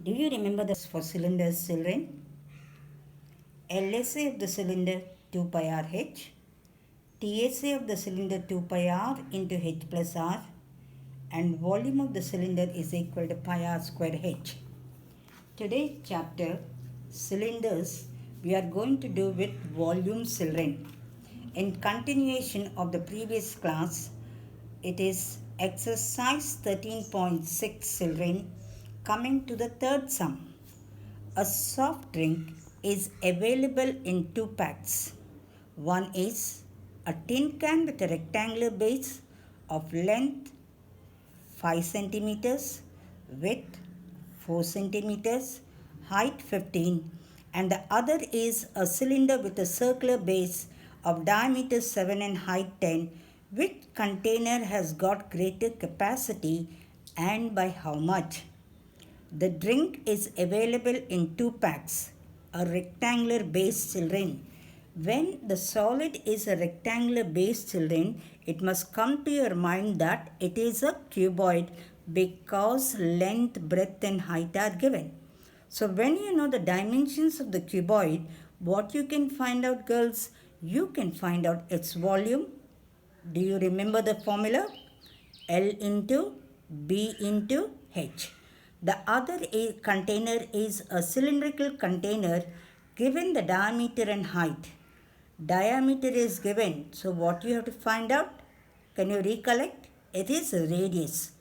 Do you remember this for cylinders, children? LSA of the cylinder 2 pi r h, TSA of the cylinder 2 pi r into h plus r, and volume of the cylinder is equal to pi r square h. Today's chapter, cylinders, we are going to do with volume children. In continuation of the previous class, it is exercise 13.6 children, coming to the third sum. A soft drink is available in two packs. One is a tin can with a rectangular base of length 5 centimeters, width 4 centimeters, height 15, and the other is a cylinder with a circular base of diameter 7 and height 10, which container has got greater capacity and by how much? The drink is available in two packs, a rectangular base children. When the solid is a rectangular base children, it must come to your mind that it is a cuboid because length, breadth and height are given. So when you know the dimensions of the cuboid, what you can find out, girls? You can find out its volume. Do you remember the formula? L into B into H. The other container is a cylindrical container given the diameter and height. Diameter is given. So what you have to find out? Can you recollect? It is a radius.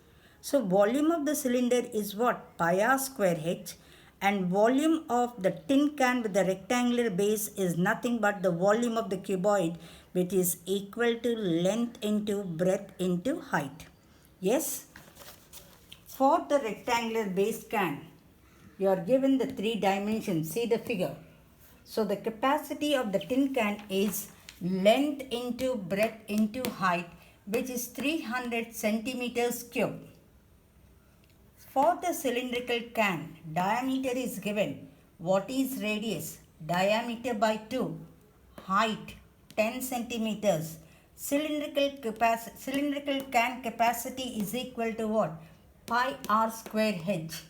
So volume of the cylinder is what? Pi r square h. And volume of the tin can with the rectangular base is nothing but the volume of the cuboid, which is equal to length into breadth into height. Yes? For the rectangular base can, you are given the three dimensions. See the figure. So the capacity of the tin can is length into breadth into height, which is 300 centimeters cube. For the cylindrical can, diameter is given. What is radius? Diameter by 2. Height 10 centimeters. Cylindrical can capacity is equal to what? Pi r square h.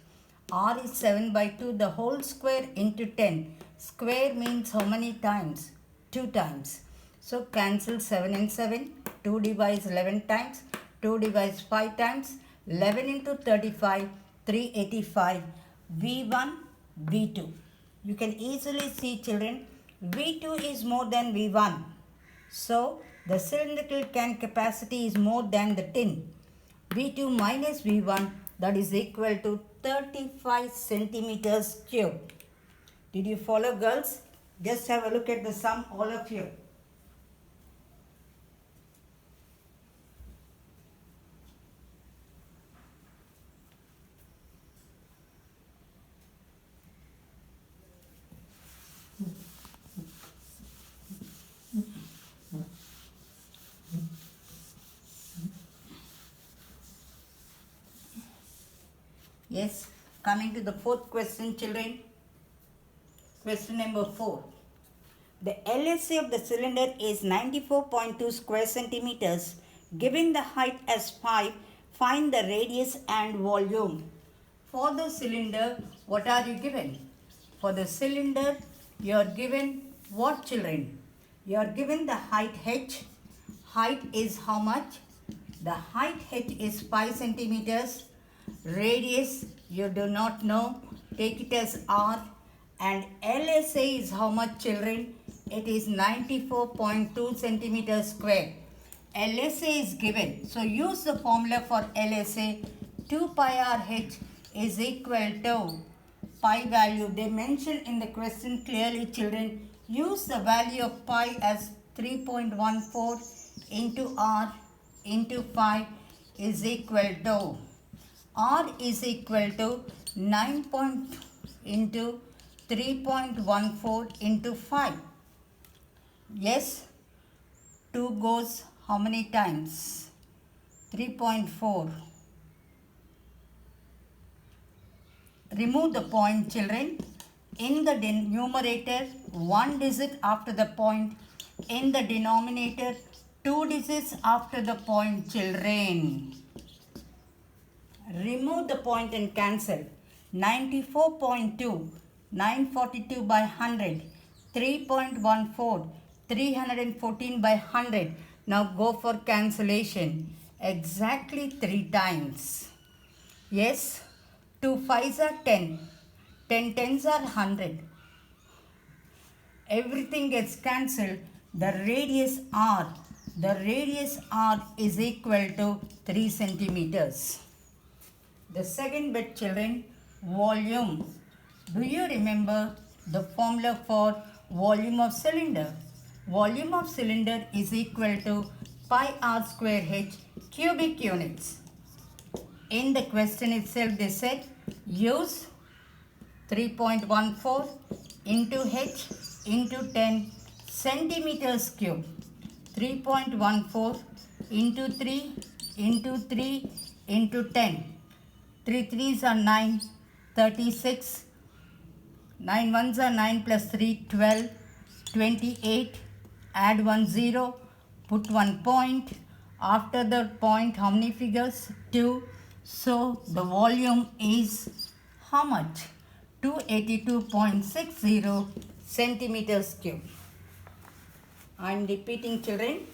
R is 7 by 2, the whole square into 10. Square means how many times? 2 times. So cancel 7 and 7. 2 divides 11 times. 2 divides 5 times. 11 into 35, 385. V1, V2. You can easily see, children, V2 is more than V1. So the cylindrical can capacity is more than the tin. V2 minus V1, that is equal to 35 centimeters cube. Did you follow, girls? Just have a look at the sum, all of you. Yes, coming to the fourth question, children. Question number 4. The LSA of the cylinder is 94.2 square centimeters. Given the height as 5, find the radius and volume. For the cylinder, what are you given? For the cylinder, you are given what, children? You are given the height h. Height is how much? The height h is 5 centimeters. Radius, you do not know. Take it as r. And LSA is how much, children? It is 94.2 centimeters square. LSA is given. So use the formula for LSA. 2 pi r h is equal to pi value. They mention in the question clearly, children. Use the value of pi as 3.14 into r into 5 is equal to r is equal to 9 into 3.14 into 5. Yes, 2 goes how many times? 3.4. Remove the point, children. In the numerator, 1 digit after the point. In the denominator, 2 digits after the point, children. Remove the point and cancel. 94.2, 942 by 100, 3.14, 314 by 100. Now go for cancellation. Exactly 3 times. Yes, 2 5s are 10, 10 10s are 100. Everything gets cancelled. The radius R is equal to 3 centimeters. The second bit, children, volume. Do you remember the formula for volume of cylinder? Volume of cylinder is equal to pi r square h cubic units. In the question itself they said use 3.14 into h into 10 centimeters cube. 3.14 into 3 into 3 into 10. 3 3s are 9, 36. 9 1s are 9 plus 3, 12, 28. Add 1 0, put 1 point. After the point, how many figures? 2. So the volume is how much? 282.60 centimeters cube. I am repeating, children.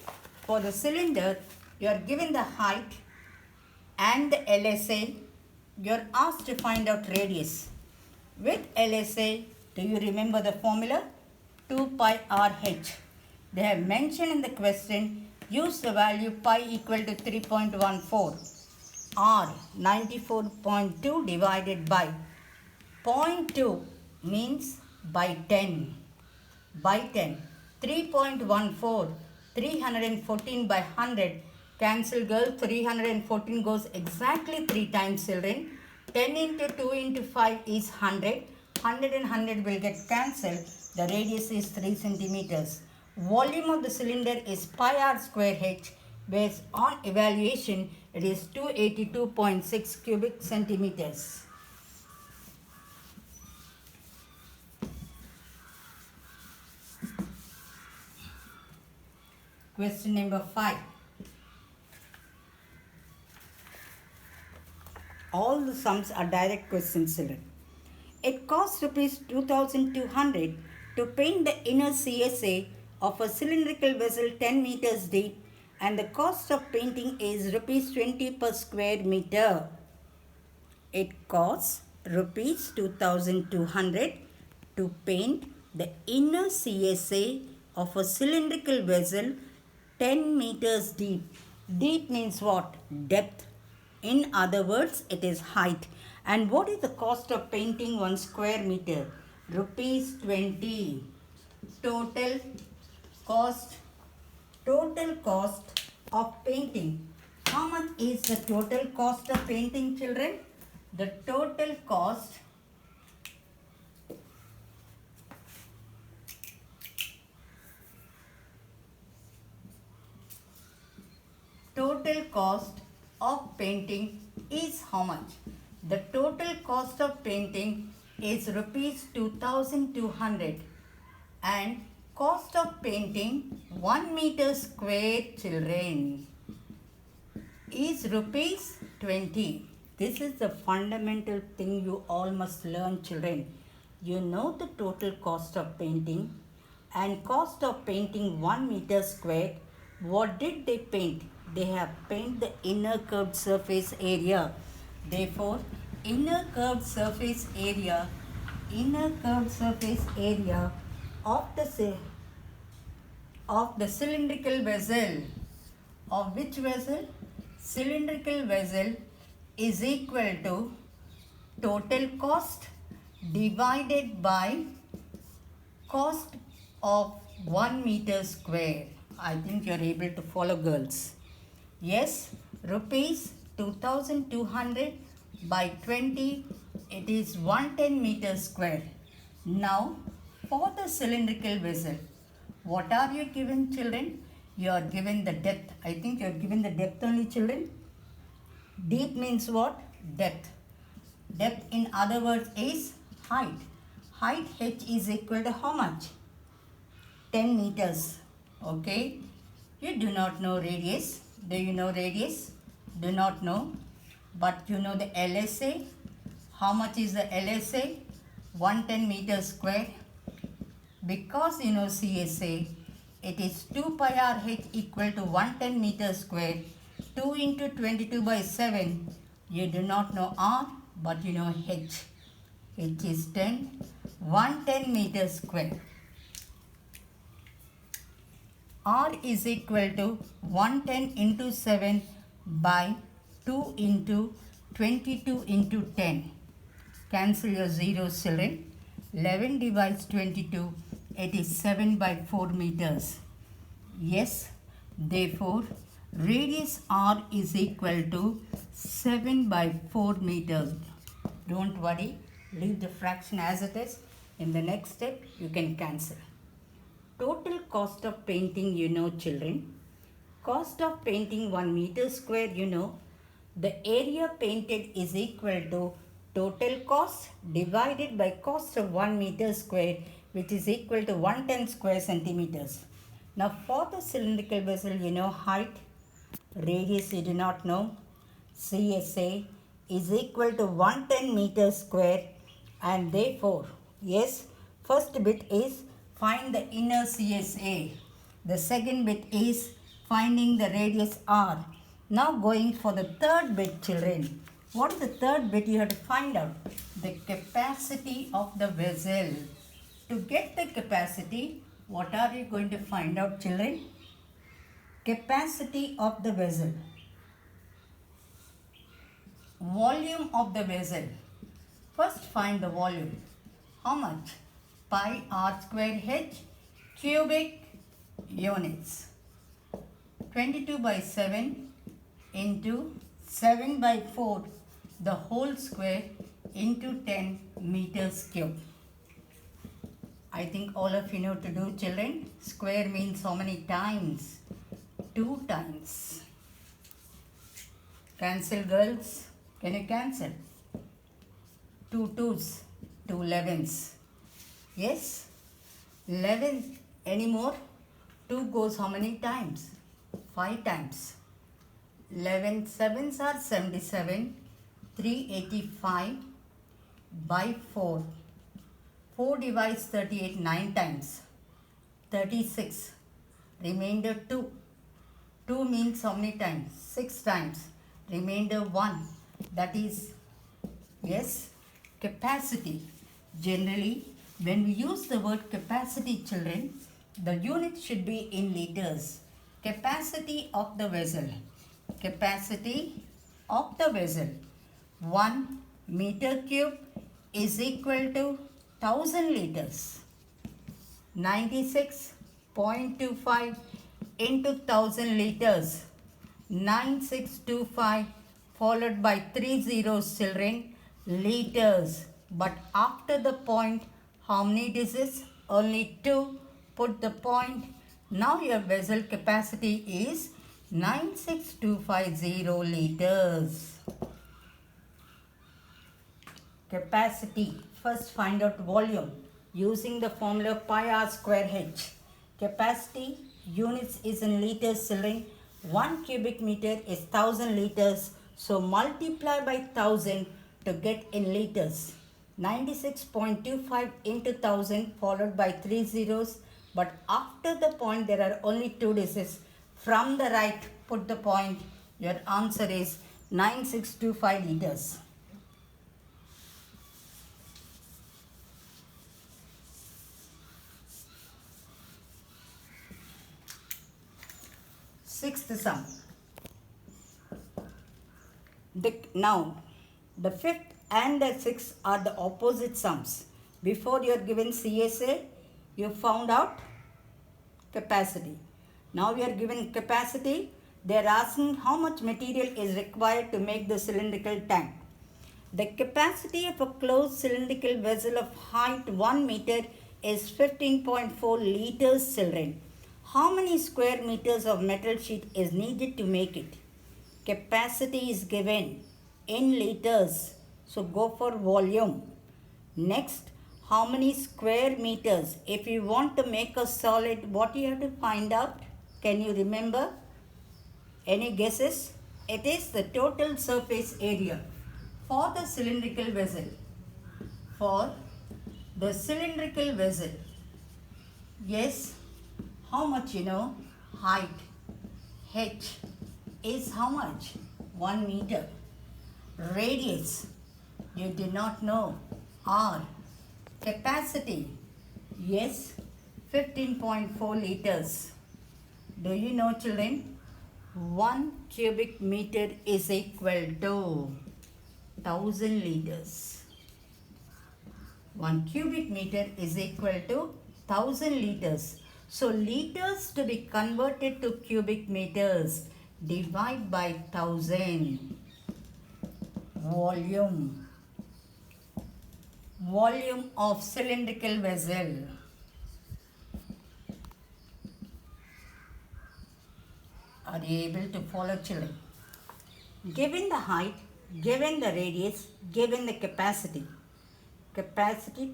For the cylinder, you are given the height and the LSA. You are asked to find out radius. With LSA, do you remember the formula? 2 pi RH. They have mentioned in the question, use the value pi equal to 3.14. R 94.2 divided by 0.2 means by 10. By 10. 3.14, 314 by 100. Cancel girl, 314 goes exactly 3 times, children. 10 into 2 into 5 is 100. 100 and 100 will get cancelled. The radius is 3 centimeters. Volume of the cylinder is pi r square h. Based on evaluation, it is 282.6 cubic centimeters. Question number 5. All the sums are direct questions, children. It costs rupees 2,200 to paint the inner CSA of a cylindrical vessel 10 meters deep, and the cost of painting is rupees 20 per square meter. It costs rupees 2,200 to paint the inner CSA of a cylindrical vessel 10 meters deep. Deep means what? Depth. In other words, it is height. And what is the cost of painting 1 square meter? Rupees 20. Total cost of painting. How much is the total cost of painting, children? The total cost of painting is how much? The total cost of painting is rupees 2,200, and cost of painting 1 meter square, children, is rupees 20. This is the fundamental thing you all must learn, children. You know the total cost of painting and cost of painting 1 meter square. What did they paint? They have painted the inner curved surface area. Therefore, inner curved surface area of the cylindrical vessel. Of which vessel? Cylindrical vessel is equal to total cost divided by cost of 1 meter square. I think you are able to follow, girls. Yes, rupees 2,200 by 20, it is 110 meters square. Now, for the cylindrical vessel, what are you given, children? You are given the depth. I think you are given the depth only, children. Deep means what? Depth. Depth in other words is height. Height h is equal to how much? 10 meters. Okay. You do not know radius. Do you know radius? Do not know. But you know the LSA. How much is the LSA? 110 meters square. Because you know CSA, it is 2 pi r h equal to 110 meters square. 2 into 22 by 7. You do not know r, but you know h. H is 10. 110 meters square. R is equal to 110 into 7 by 2 into 22 into 10. Cancel your zeros, children. 11 divides 22. It is 7 by 4 meters. Yes, therefore, radius R is equal to 7 by 4 meters. Don't worry, leave the fraction as it is. In the next step, you can cancel. Total cost of painting, you know, children. Cost of painting 1 meter square, you know. The area painted is equal to total cost divided by cost of 1 meter square, which is equal to 110 square centimeters. Now for the cylindrical vessel, you know height, radius you do not know, CSA is equal to 110 meters square, and therefore, yes, first bit is find the inner CSA. The second bit is finding the radius R. Now going for the third bit, children. What is the third bit? You have to find out the capacity of the vessel. To get the capacity, what are you going to find out, children? Capacity of the vessel. Volume of the vessel. First find the volume. How much? Pi r square h cubic units. 22 by 7 into 7 by 4 the whole square into 10 meters cube. I think all of you know to do, children. Square means how many times? 2 times. Cancel, girls. Can you cancel? 2 2s, 2 11s. Yes? 11 anymore? 2 goes how many times? 5 times. 11 7s are 77. 385 by 4. 4 divides 38 9 times. 36. Remainder 2. 2 means how many times? 6 times. Remainder 1. That is, yes, capacity. Generally, when we use the word capacity, children, the unit should be in liters. Capacity of the vessel. Capacity of the vessel. 1 meter cube is equal to 1000 liters. 96.25 into 1000 liters. 9625 followed by 3 zeros, children, liters. But after the point, how many digits? Only 2. Put the point. Now your vessel capacity is 96250 liters. Capacity. First find out volume using the formula pi r square h. Capacity units is in liters, children. 1 cubic meter is 1000 liters. So multiply by 1000 to get in liters. 96.25 into 1000 followed by 3 zeros. But after the point there are only 2 digits. From the right, put the point. Your answer is 9625 liters. Sixth sum. Now, the fifth and the sixth are the opposite sums. Before you are given CSA, you found out capacity. Now we are given capacity. They are asking how much material is required to make the cylindrical tank. The capacity of a closed cylindrical vessel of height 1 meter is 15.4 liters, children. How many square meters of metal sheet is needed to make it? Capacity is given in liters. So go for volume. Next, how many square meters? If you want to make a solid, what you have to find out? Can you remember? Any guesses? It is the total surface area. For the cylindrical vessel, for the cylindrical vessel, yes, how much you know? Height, h is how much? 1 meter. Radius, you do not know. R. Capacity, yes, 15.4 liters. Do you know, children? 1 cubic meter is equal to 1000 liters. 1 cubic meter is equal to 1000 liters. So liters to be converted to cubic meters, divide by 1000. Volume. Volume of cylindrical vessel. Are you able to follow, children? Given the height, given the radius, given the capacity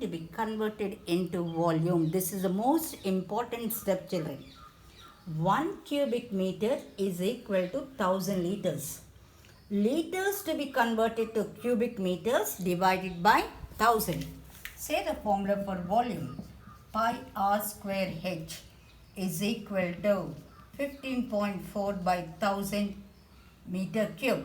to be converted into volume. This is the most important step, children. 1 cubic meter is equal to 1000 liters. Liters to be converted to cubic meters divided by 1000. Say the formula for volume. Pi r square h is equal to 15.4 by 1000 meter cube.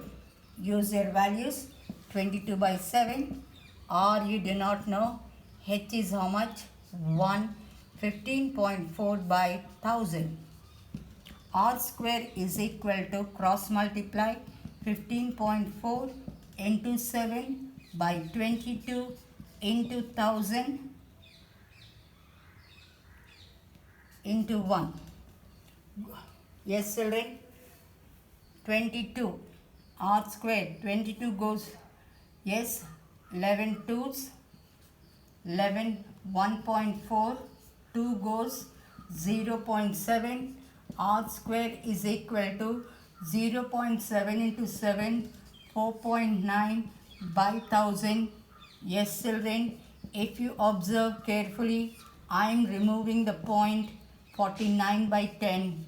Use your values. 22 by 7. R you do not know. H is how much? 1. 15.4 by 1000. R square is equal to cross multiply 15.4 into 7 by 22 into 1000 into 1. Yes, children? 22. R square. 22 goes, yes, 11 twos. 11, 1.4. 2 goes 0.7. R square is equal to 0.7 into 7, 4.9 by 1000. Yes, children, if you observe carefully, I am removing the point 49 by 10.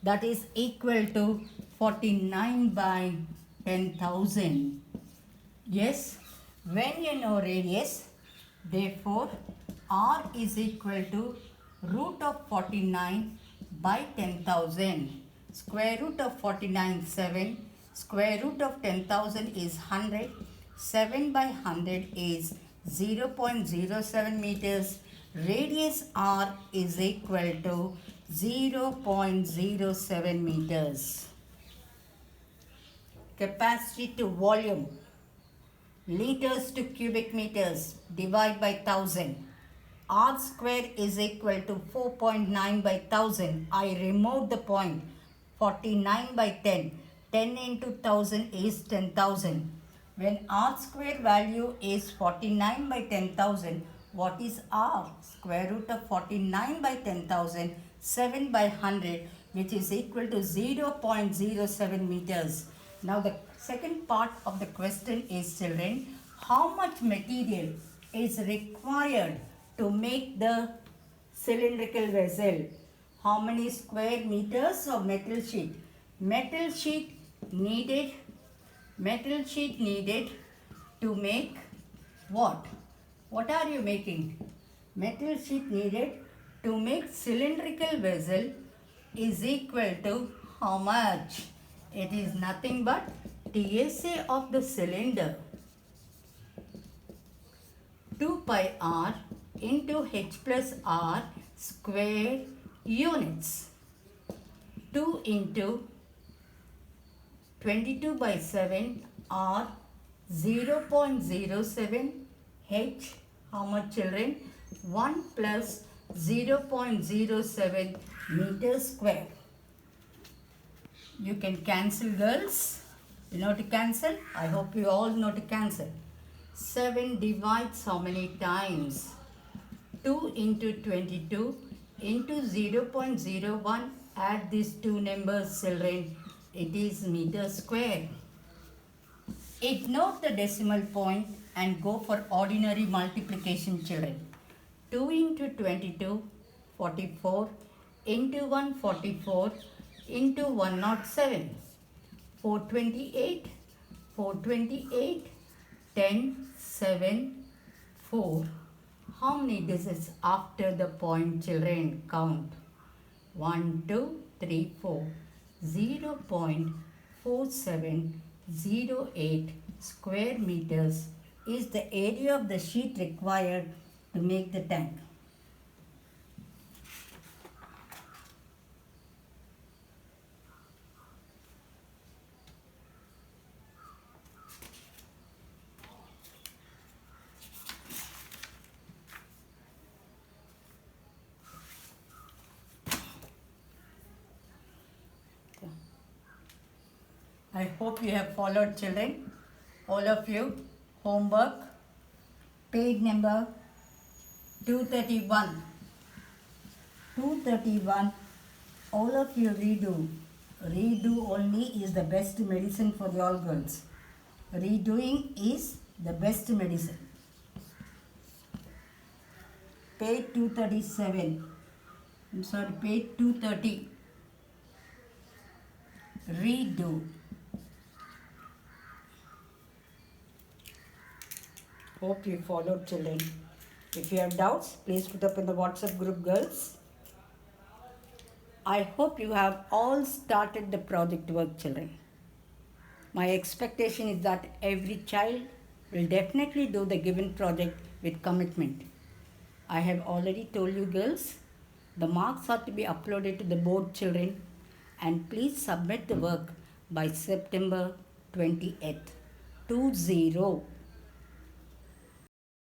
That is equal to 49 by 10,000. Yes, when you know radius, therefore R is equal to root of 49 by 10,000. Square root of 49, 7. Square root of 10,000 is 100. 7 by 100 is 0.07 meters. Radius R is equal to 0.07 meters. Capacity to volume. Liters to cubic meters. Divide by 1000. R square is equal to 4.9 by 1000. I removed the point. 49 by 10. 10 into 1000 is 10,000. When R square value is 49 by 10,000, what is R? Square root of 49 by 10,000, 7 by 100, which is equal to 0.07 meters. Now the second part of the question is, children, how much material is required to make the cylindrical vessel? How many square meters of metal sheet? Metal sheet needed to make what? What are you making? Metal sheet needed to make cylindrical vessel is equal to how much? It is nothing but TSA of the cylinder 2 pi r into h plus r square units. 2 into 22 by 7 r 0.07 h, how much, children? 1 plus 0.07 meters square. You can cancel, girls. You know to cancel? I hope you all know to cancel. 7 divides how many times? 2 into 22 into 0.01. Add these two numbers, children. It is meter square. Ignore the decimal point and go for ordinary multiplication, children. 2 into 22, 44, into 1, 44, into 107. 428, 428, 10, 7, 4. How many digits after the point, children? Count. 1, 2, 3, 4. 0.4708 square meters is the area of the sheet required to make the tank. I hope you have followed, children. All of you. Homework. Page number 231. 231. All of you redo. Redo only is the best medicine for all girls. Redoing is the best medicine. Page 237. I'm sorry, page 230. Redo. Hope you followed, children. If you have doubts, please put up in the WhatsApp group, girls. I hope you have all started the project work, children. My expectation is that every child will definitely do the given project with commitment. I have already told you, girls, the marks are to be uploaded to the board, children, and please submit the work by September 28th. 20.